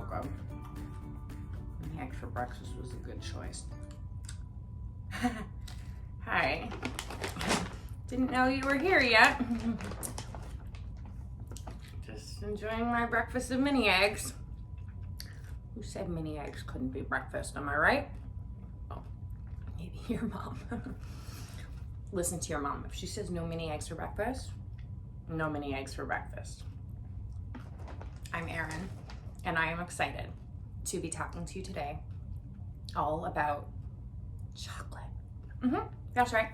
good. Mini eggs for breakfast was a good choice. Hi. Didn't know you were here yet. Just enjoying my breakfast of mini eggs. Who said mini eggs couldn't be breakfast? Am I right? Oh, maybe your mom. Listen to your mom. If she says no mini eggs for breakfast, no mini eggs for breakfast. I'm Erin, and I am excited to be talking to you today all about chocolate. That's right,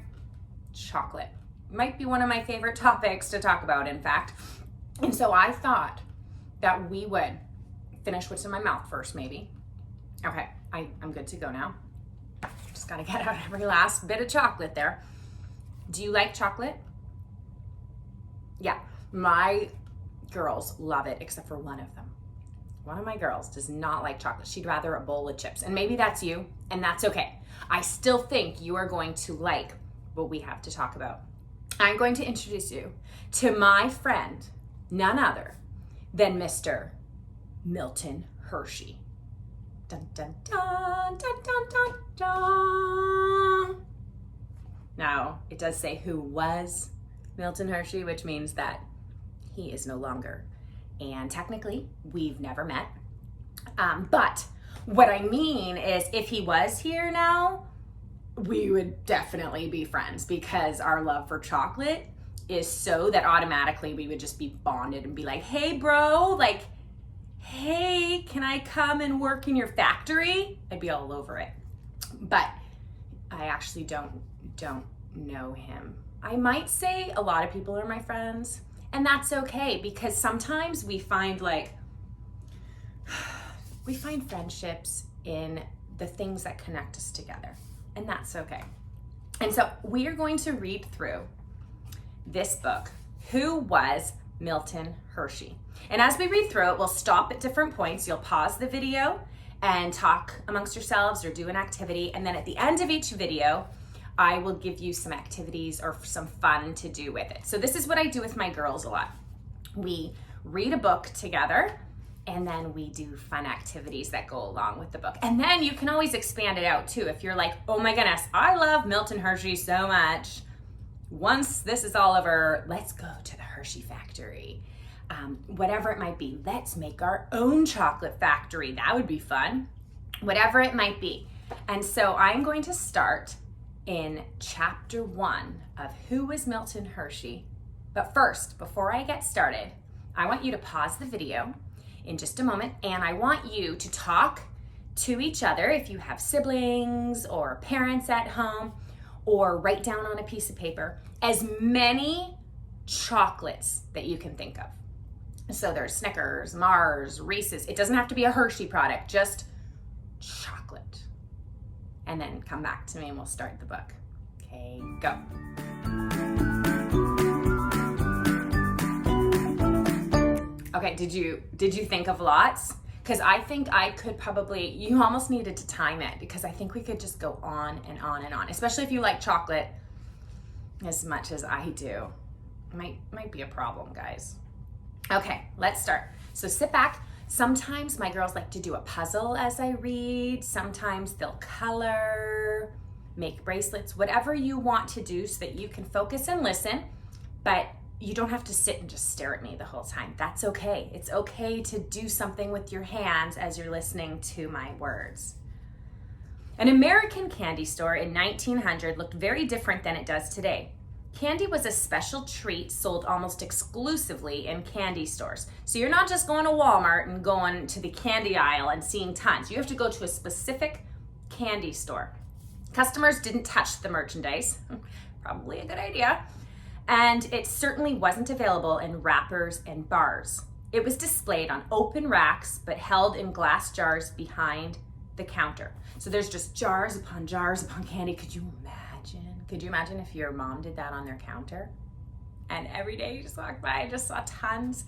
chocolate. Might be one of my favorite topics to talk about, in fact. And so I thought that we would finish what's in my mouth first, maybe. Okay, I'm good to go now. Just gotta get out every last bit of chocolate there. Do you like chocolate? Yeah, my girls love it, except for one of them. One of my girls does not like chocolate. She'd rather a bowl of chips. And maybe that's you, and that's okay. I still think you are going to like what we have to talk about. I'm going to introduce you to my friend, none other than Mr. Milton Hershey. Dun, dun, dun, dun, dun, dun, dun. Now, it does say who was Milton Hershey, which means that he is no longer. And technically, we've never met. But what I mean is if he was here now, we would definitely be friends because our love for chocolate is so that automatically we would just be bonded and be like, hey bro, like, hey, can I come and work in your factory? I'd be all over it. But I actually don't know him. I might say a lot of people are my friends, and that's okay because sometimes we find friendships in the things that connect us together, and that's okay. And so we are going to read through this book, Who Was Milton Hershey? And as we read through it, we'll stop at different points. You'll pause the video and talk amongst yourselves or do an activity. And then at the end of each video, I will give you some activities or some fun to do with it. So this is what I do with my girls a lot. We read a book together and then we do fun activities that go along with the book. And then you can always expand it out too. If you're like, oh my goodness, I love Milton Hershey so much. Once this is all over, let's go to the Hershey factory. Whatever it might be, let's make our own chocolate factory. That would be fun. Whatever it might be. And so I'm going to start in chapter 1 of Who Was Milton Hershey? But first, before I get started, I want you to pause the video in just a moment, and I want you to talk to each other if you have siblings or parents at home, or write down on a piece of paper as many chocolates that you can think of. So there's Snickers, Mars, Reese's. It doesn't have to be a Hershey product, just chocolate. And then come back to me and we'll start the book. Okay, go. Okay, did you think of lots? Because I think I could probably, you almost needed to time it because I think we could just go on and on and on, especially if you like chocolate as much as I do. Might be a problem, guys. Okay, let's start. So sit back. Sometimes my girls like to do a puzzle as I read. Sometimes they'll color, make bracelets, whatever you want to do so that you can focus and listen, but you don't have to sit and just stare at me the whole time. That's okay. It's okay to do something with your hands as you're listening to my words. An American candy store in 1900 looked very different than it does today. Candy was a special treat sold almost exclusively in candy stores. So you're not just going to Walmart and going to the candy aisle and seeing tons. You have to go to a specific candy store. Customers didn't touch the merchandise. Probably a good idea. And it certainly wasn't available in wrappers and bars. It was displayed on open racks, but held in glass jars behind the counter. So there's just jars upon candy. Could you imagine if your mom did that on their counter? And every day you just walked by and just saw tons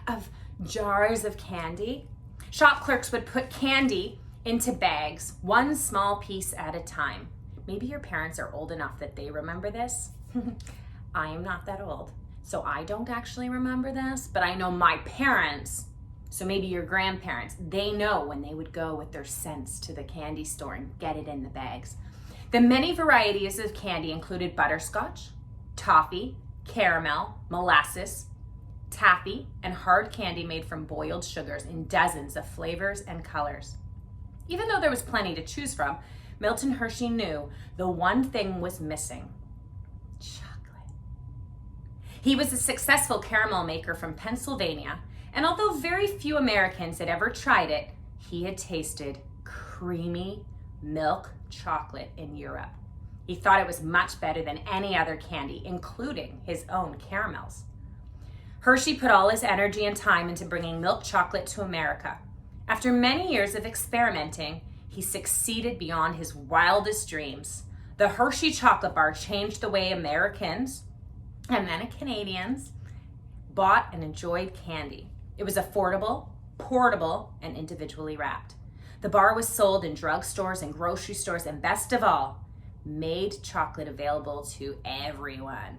of jars of candy. Shop clerks would put candy into bags, one small piece at a time. Maybe your parents are old enough that they remember this. I am not that old, so I don't actually remember this, but I know my parents So maybe your grandparents, they know when they would go with their cents to the candy store and get it in the bags. The many varieties of candy included butterscotch, toffee, caramel, molasses, taffy, and hard candy made from boiled sugars in dozens of flavors and colors. Even though there was plenty to choose from, Milton Hershey knew the one thing was missing: chocolate. He was a successful caramel maker from Pennsylvania, and although very few Americans had ever tried it, he had tasted creamy milk chocolate in Europe. He thought it was much better than any other candy, including his own caramels. Hershey put all his energy and time into bringing milk chocolate to America. After many years of experimenting, he succeeded beyond his wildest dreams. The Hershey chocolate bar changed the way Americans, and then Canadians, bought and enjoyed candy. It was affordable, portable, and individually wrapped. The bar was sold in drugstores and grocery stores, and best of all, made chocolate available to everyone.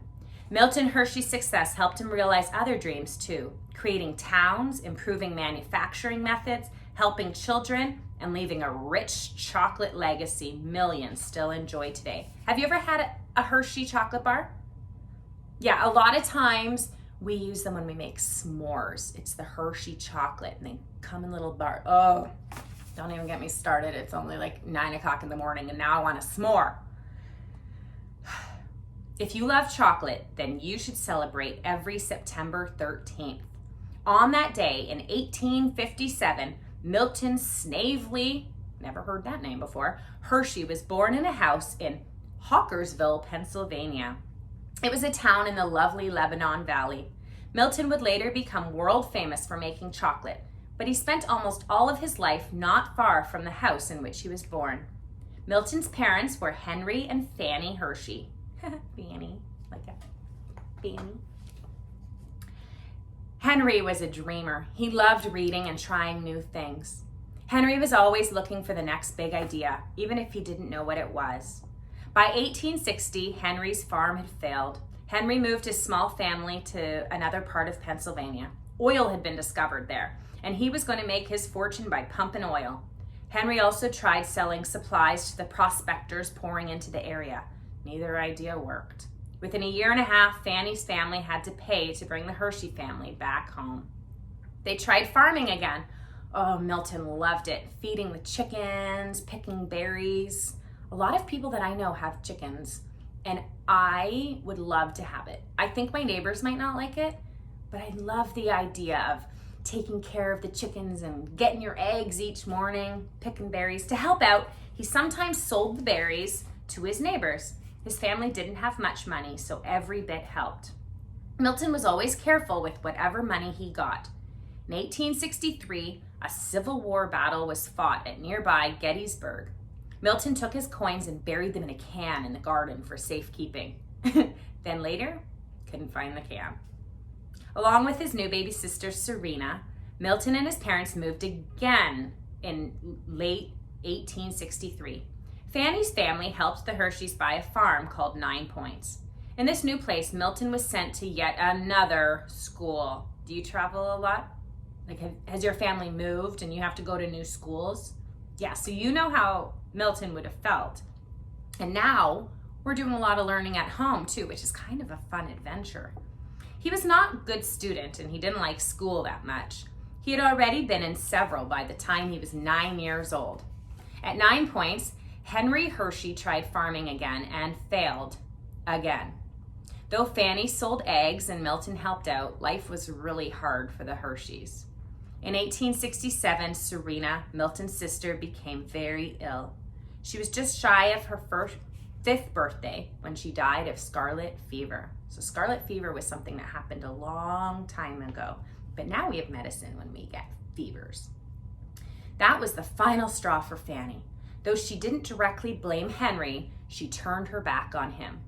Milton Hershey's success helped him realize other dreams too, creating towns, improving manufacturing methods, helping children, and leaving a rich chocolate legacy millions still enjoy today. Have you ever had a Hershey chocolate bar? Yeah, a lot of times we use them when we make s'mores. It's the Hershey chocolate, and they come in little bars. Oh, don't even get me started. It's only like 9 o'clock in the morning, and now I want a s'more. If you love chocolate, then you should celebrate every September 13th. On that day in 1857, Milton Snavely, never heard that name before, Hershey was born in a house in Hawkersville, Pennsylvania. It was a town in the lovely Lebanon Valley. Milton would later become world famous for making chocolate, but he spent almost all of his life not far from the house in which he was born. Milton's parents were Henry and Fanny Hershey. Fanny, like a Fanny. Henry was a dreamer. He loved reading and trying new things. Henry was always looking for the next big idea, even if he didn't know what it was. By 1860, Henry's farm had failed. Henry moved his small family to another part of Pennsylvania. Oil had been discovered there, and he was going to make his fortune by pumping oil. Henry also tried selling supplies to the prospectors pouring into the area. Neither idea worked. Within a year and a half, Fanny's family had to pay to bring the Hershey family back home. They tried farming again. Oh, Milton loved it. Feeding the chickens, picking berries. A lot of people that I know have chickens, and I would love to have it. I think my neighbors might not like it, but I love the idea of taking care of the chickens and getting your eggs each morning, picking berries. To help out, he sometimes sold the berries to his neighbors. His family didn't have much money, so every bit helped. Milton was always careful with whatever money he got. In 1863, a Civil War battle was fought at nearby Gettysburg. Milton took his coins and buried them in a can in the garden for safekeeping. Then later, couldn't find the can. Along with his new baby sister, Serena, Milton and his parents moved again in late 1863. Fanny's family helped the Hersheys buy a farm called 9 Points. In this new place, Milton was sent to yet another school. Do you travel a lot? Like, has your family moved and you have to go to new schools? Yeah, so you know how Milton would have felt. And now we're doing a lot of learning at home too, which is kind of a fun adventure. He was not a good student and he didn't like school that much. He had already been in several by the time he was 9 years old. At 9 Points, Henry Hershey tried farming again and failed again. Though Fanny sold eggs and Milton helped out, life was really hard for the Hersheys. In 1867, Serena, Milton's sister, became very ill. She was just shy of her fifth birthday when she died of scarlet fever. So scarlet fever was something that happened a long time ago, but now we have medicine when we get fevers. That was the final straw for Fanny. Though she didn't directly blame Henry, she turned her back on him.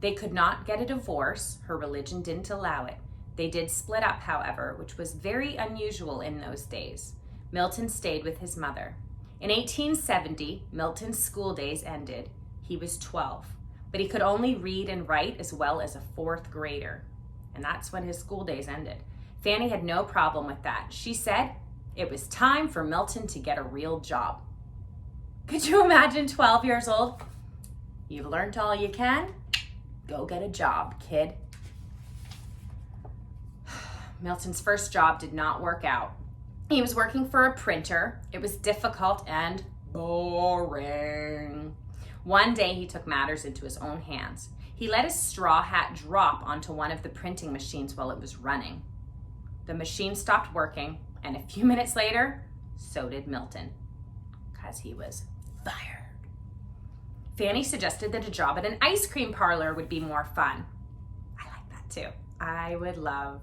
They could not get a divorce. Her religion didn't allow it. They did split up, however, which was very unusual in those days. Milton stayed with his mother. In 1870, Milton's school days ended. He was 12, but he could only read and write as well as a 4th grader. And that's when his school days ended. Fanny had no problem with that. She said, It was time for Milton to get a real job. Could you imagine 12 years old? You've learned all you can. Go get a job, kid. Milton's first job did not work out. He was working for a printer. It was difficult and boring. One day he took matters into his own hands. He let his straw hat drop onto one of the printing machines while it was running. The machine stopped working, and a few minutes later, so did Milton, because he was fired. Fanny suggested that a job at an ice cream parlor would be more fun. I like that too. I would love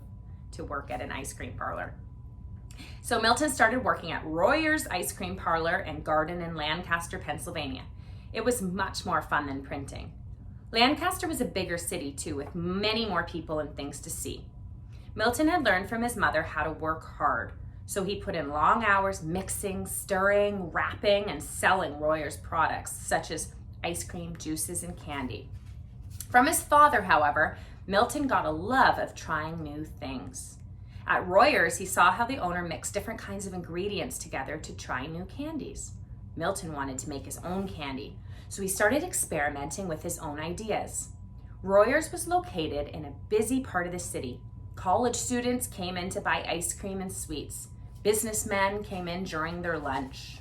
to work at an ice cream parlor. So Milton started working at Royer's Ice Cream Parlor and Garden in Lancaster, Pennsylvania. It was much more fun than printing. Lancaster was a bigger city too, with many more people and things to see. Milton had learned from his mother how to work hard, so he put in long hours mixing, stirring, wrapping, and selling Royer's products, such as ice cream, juices, and candy. From his father, however, Milton got a love of trying new things. At Royer's, he saw how the owner mixed different kinds of ingredients together to try new candies. Milton wanted to make his own candy, so he started experimenting with his own ideas. Royer's was located in a busy part of the city. College students came in to buy ice cream and sweets. Businessmen came in during their lunch.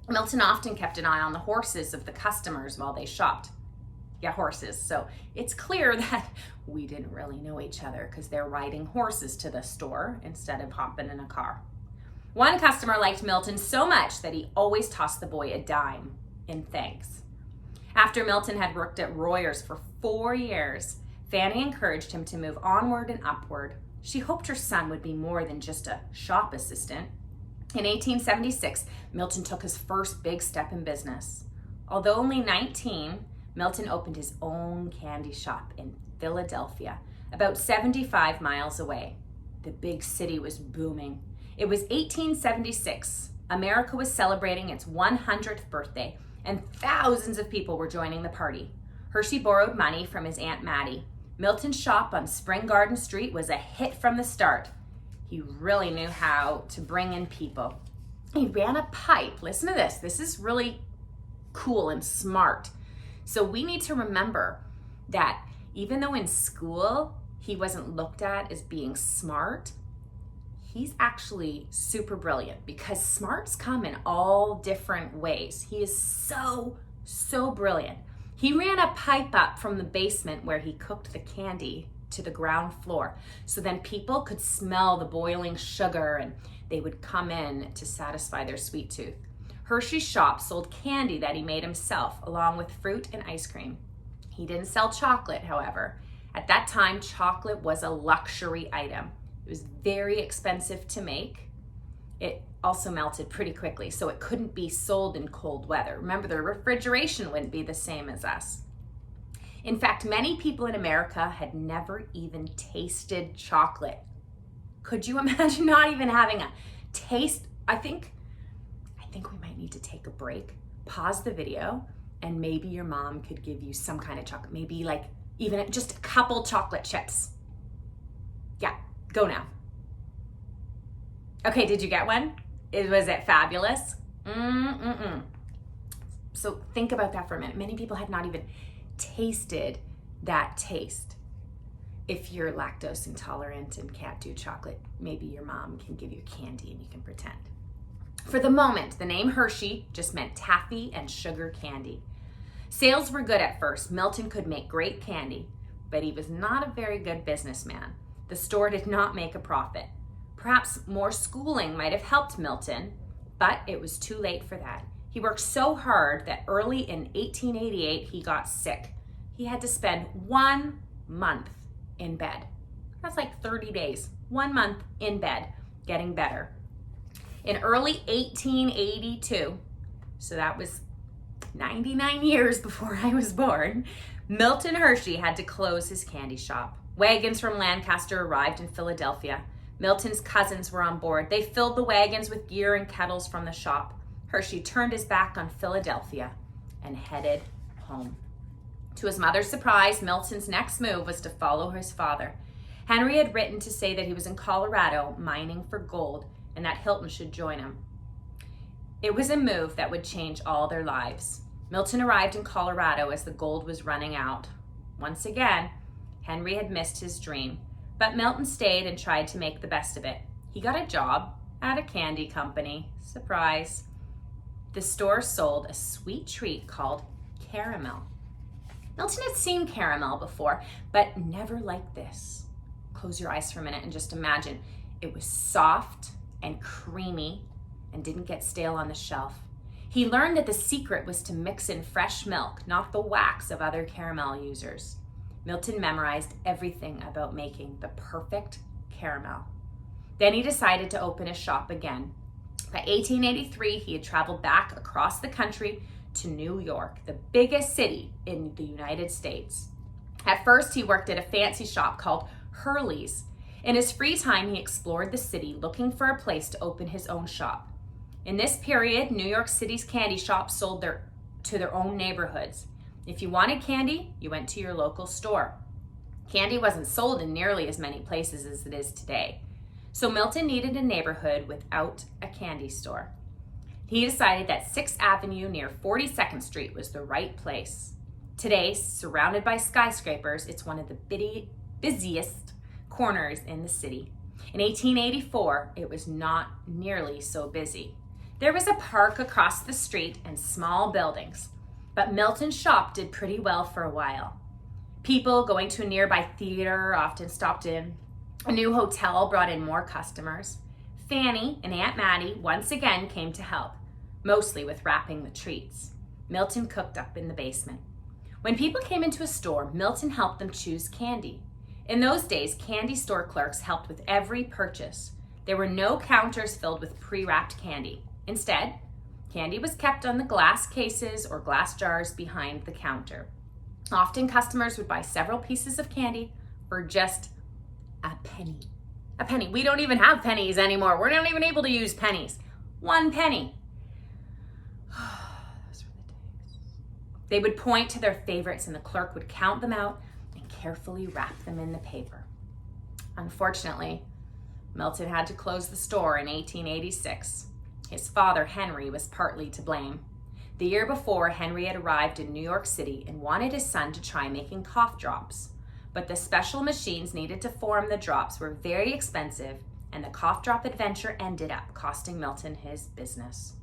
Milton often kept an eye on the horses of the customers while they shopped. Yeah, horses. So it's clear that we didn't really know each other because they're riding horses to the store instead of hopping in a car. One customer liked Milton so much that he always tossed the boy a dime in thanks. After Milton had worked at Royer's for 4 years, Fanny encouraged him to move onward and upward. She hoped her son would be more than just a shop assistant. In 1876, Milton took his first big step in business. Although only 19, Milton opened his own candy shop in Philadelphia, about 75 miles away. The big city was booming. It was 1876. America was celebrating its 100th birthday, and thousands of people were joining the party. Hershey borrowed money from his Aunt Mattie. Milton's shop on Spring Garden Street was a hit from the start. He really knew how to bring in people. He ran a pipe. Listen to this. This is really cool and smart. So we need to remember that even though in school he wasn't looked at as being smart, he's actually super brilliant because smarts come in all different ways. He is so brilliant. He ran a pipe up from the basement where he cooked the candy to the ground floor. So then people could smell the boiling sugar and they would come in to satisfy their sweet tooth. Hershey's shop sold candy that he made himself, along with fruit and ice cream. He didn't sell chocolate, however. At that time, chocolate was a luxury item. It was very expensive to make. It also melted pretty quickly, so it couldn't be sold in cold weather. Remember, the refrigeration wouldn't be the same as us. In fact, many people in America had never even tasted chocolate. Could you imagine not even having a taste? I think we might need to take a break, pause the video, and maybe your mom could give you some kind of chocolate, maybe like even just a couple chocolate chips. Yeah, go now. Okay, did you get one? Was it fabulous? So think about that for a minute. Many people had not even tasted that taste. If you're lactose intolerant and can't do chocolate, maybe your mom can give you candy and you can pretend. For the moment, the name Hershey just meant taffy and sugar candy. Sales were good at first. Milton could make great candy, but he was not a very good businessman. The store did not make a profit. Perhaps more schooling might have helped Milton, but it was too late for that. He worked so hard that early in 1888, he got sick. He had to spend 1 month in bed. That's like 30 days, 1 month in bed, getting better. In early 1882, so that was 99 years before I was born, Milton Hershey had to close his candy shop. Wagons from Lancaster arrived in Philadelphia. Milton's cousins were on board. They filled the wagons with gear and kettles from the shop. Hershey turned his back on Philadelphia and headed home. To his mother's surprise, Milton's next move was to follow his father. Henry had written to say that he was in Colorado mining for gold, and that Hilton should join him. It was a move that would change all their lives. Milton arrived in Colorado as the gold was running out. Once again, Henry had missed his dream, but Milton stayed and tried to make the best of it. He got a job at a candy company. Surprise. The store sold a sweet treat called caramel. Milton had seen caramel before, but never like this. Close your eyes for a minute and just imagine. It was soft and creamy and didn't get stale on the shelf. He learned that the secret was to mix in fresh milk, not the wax of other caramel users. Milton memorized everything about making the perfect caramel. Then he decided to open his shop again. By 1883, he had traveled back across the country to New York, the biggest city in the United States. At first, he worked at a fancy shop called Hurley's. In his free time, he explored the city looking for a place to open his own shop. In this period, New York City's candy shops sold to their own neighborhoods. If you wanted candy, you went to your local store. Candy wasn't sold in nearly as many places as it is today. So Milton needed a neighborhood without a candy store. He decided that 6th Avenue near 42nd Street was the right place. Today, surrounded by skyscrapers, it's one of the busiest corners in the city. In 1884, it was not nearly so busy. There was a park across the street and small buildings, but Milton's shop did pretty well for a while. People going to a nearby theater often stopped in. A new hotel brought in more customers. Fanny and Aunt Mattie once again came to help, mostly with wrapping the treats. Milton cooked up in the basement. When people came into a store, Milton helped them choose candy. In those days, candy store clerks helped with every purchase. There were no counters filled with pre-wrapped candy. Instead, candy was kept on the glass cases or glass jars behind the counter. Often customers would buy several pieces of candy for just a penny. A penny. We don't even have pennies anymore. We're not even able to use pennies. 1 penny. Those were the days. They would point to their favorites and the clerk would count them out and carefully wrap them in the paper. Unfortunately, Milton had to close the store in 1886. His father, Henry, was partly to blame. The year before, Henry had arrived in New York City and wanted his son to try making cough drops. But the special machines needed to form the drops were very expensive, and the cough drop adventure ended up costing Milton his business.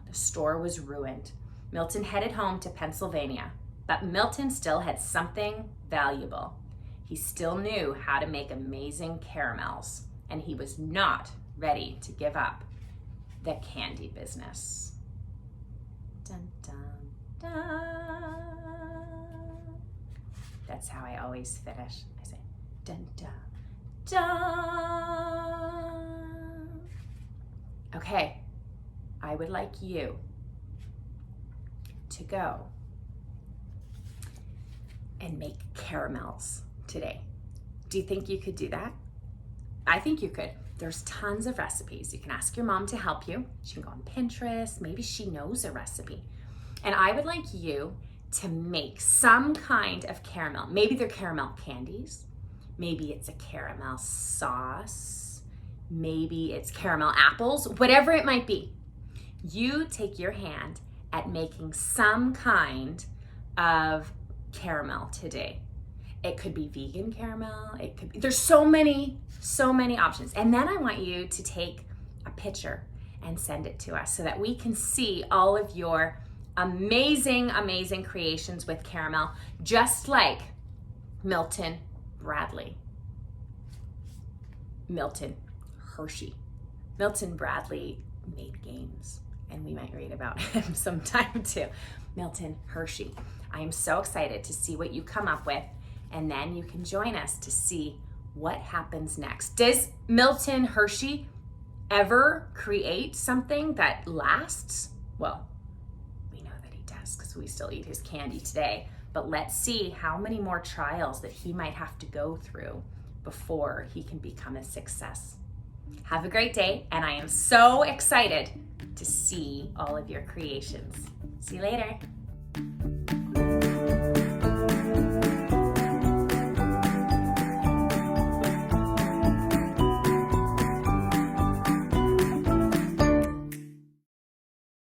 The store was ruined. Milton headed home to Pennsylvania, but Milton still had something valuable. He still knew how to make amazing caramels, and he was not ready to give up the candy business. Dun, dun, dun. That's how I always finish. I say, dun, dun, dun. Okay, I would like you to go and make caramels today. Do you think you could do that? I think you could. There's tons of recipes. You can ask your mom to help you. She can go on Pinterest. Maybe she knows a recipe. And I would like you to make some kind of caramel. Maybe they're caramel candies. Maybe it's a caramel sauce. Maybe it's caramel apples. Whatever it might be. You take your hand at making some kind of caramel today. It could be vegan caramel. It could be, there's so many options. And then I want you to take a picture and send it to us so that we can see all of your amazing creations with caramel, just like Milton Bradley. Milton Hershey. Milton Bradley made games, and we might read about him sometime too. Milton Hershey. I am so excited to see what you come up with, and then you can join us to see what happens next. Does Milton Hershey ever create something that lasts? Well, we know that he does because we still eat his candy today, but let's see how many more trials that he might have to go through before he can become a success. Have a great day, and I am so excited to see all of your creations. See you later.